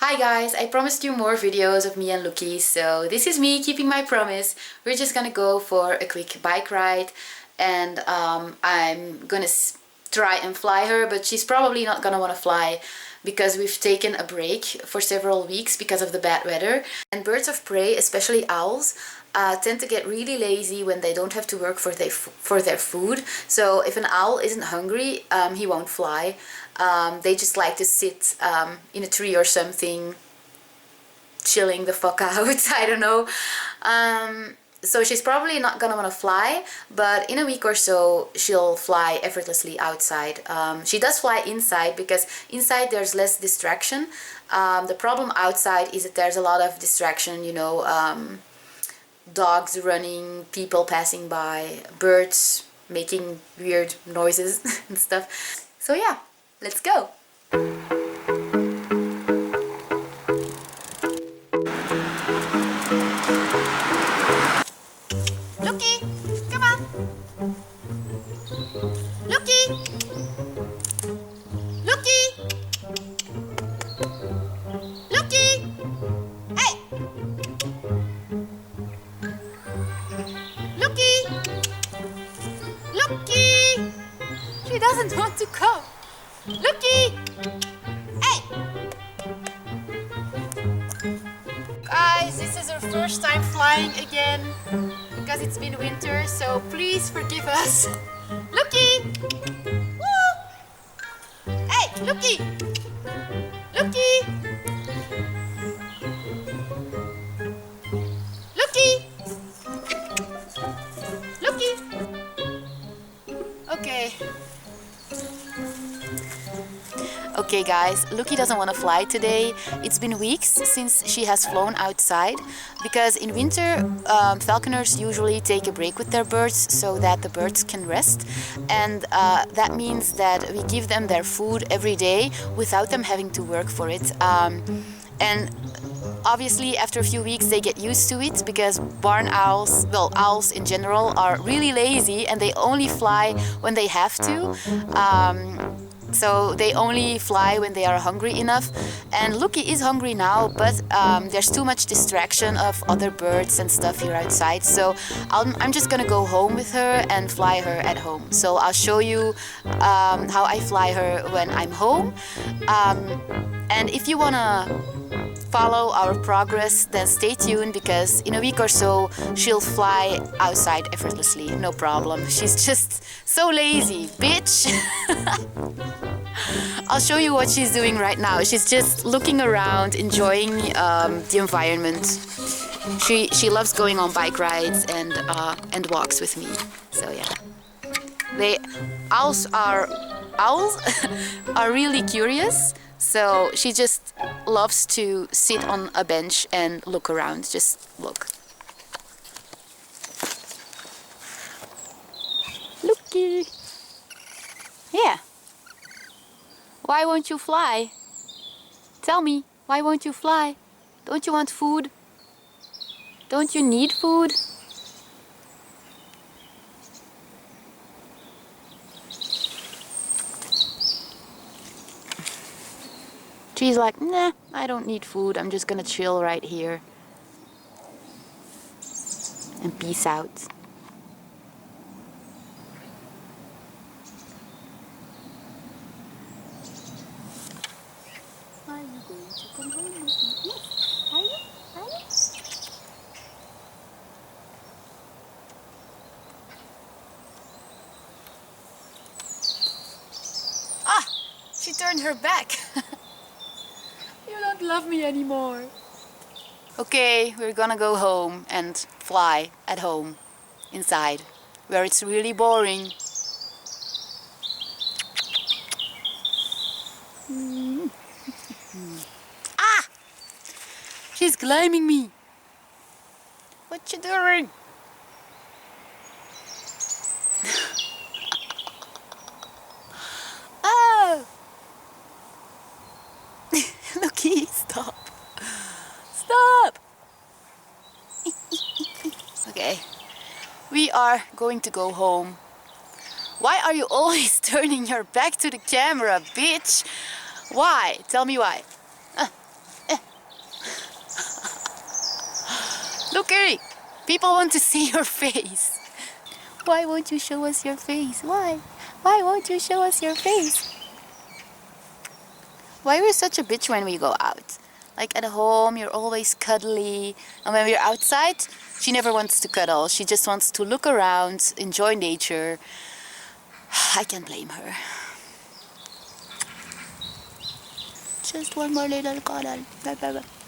Hi guys, I promised you more videos of me and Lukie, so this is me keeping my promise. We're just gonna go for a quick bike ride and I'm gonna try and fly her, but she's probably not gonna want to fly because we've taken a break for several weeks because of the bad weather. And birds of prey, especially owls, tend to get really lazy when they don't have to work for their food. So if an owl isn't hungry, he won't fly. They just like to sit in a tree or something, chilling the fuck out. I don't know. So she's probably not gonna want to fly, but in a week or so she'll fly effortlessly outside. She does fly inside because inside there's less distraction. The problem outside is that there's a lot of distraction, you know, dogs running, people passing by, birds making weird noises and stuff. So yeah, let's go! Lukie, come on! Lukie! Lukie! Lukie! Hey! Lukie! Lukie! She doesn't want to come! Lukie! Hey! Guys, this is her first time flying again because it's been winter, so please forgive us. Lukie! Woo! Hey, Lukie! Lukie! Lukie! Lukie! Okay. Okay guys, Lukie doesn't want to fly today. It's been weeks since she has flown outside because in winter falconers usually take a break with their birds so that the birds can rest, and that means that we give them their food every day without them having to work for it. And obviously after a few weeks they get used to it because barn owls, well, owls in general, are really lazy and they only fly when they have to. So they only fly when they are hungry enough, and Lukie is hungry now, but there's too much distraction of other birds and stuff here outside, so I'm just gonna go home with her and fly her at home. So I'll show you how I fly her when I'm home, and if you wanna follow our progress, then stay tuned because in a week or so she'll fly outside effortlessly, no problem. She's just so lazy, bitch. I'll show you what she's doing right now. She's just looking around, enjoying the environment. She loves going on bike rides and walks with me. So yeah, owls are really curious. So she just loves to sit on a bench and look around. Just look. Lukie. Yeah. Why won't you fly? Tell me, why won't you fly? Don't you want food? Don't you need food? She's like, nah, I don't need food. I'm just gonna chill right here. And peace out. Are you going to come home with me? Yes. Are you? Are you? Ah! She turned her back. You don't love me anymore. Okay, we're gonna go home and fly at home, inside, where it's really boring. Ah! She's climbing me. What you doing? Oh! Lukie, stop. Stop! Okay, we are going to go home. Why are you always turning your back to the camera, bitch? Why? Tell me why. Lukie, people want to see your face. Why won't you show us your face? Why? Why won't you show us your face? Why are you such a bitch when we go out? Like at home, you're always cuddly. And when we're outside, she never wants to cuddle. She just wants to look around, enjoy nature. I can't blame her. Just one more little cuddle. Blah, blah, blah.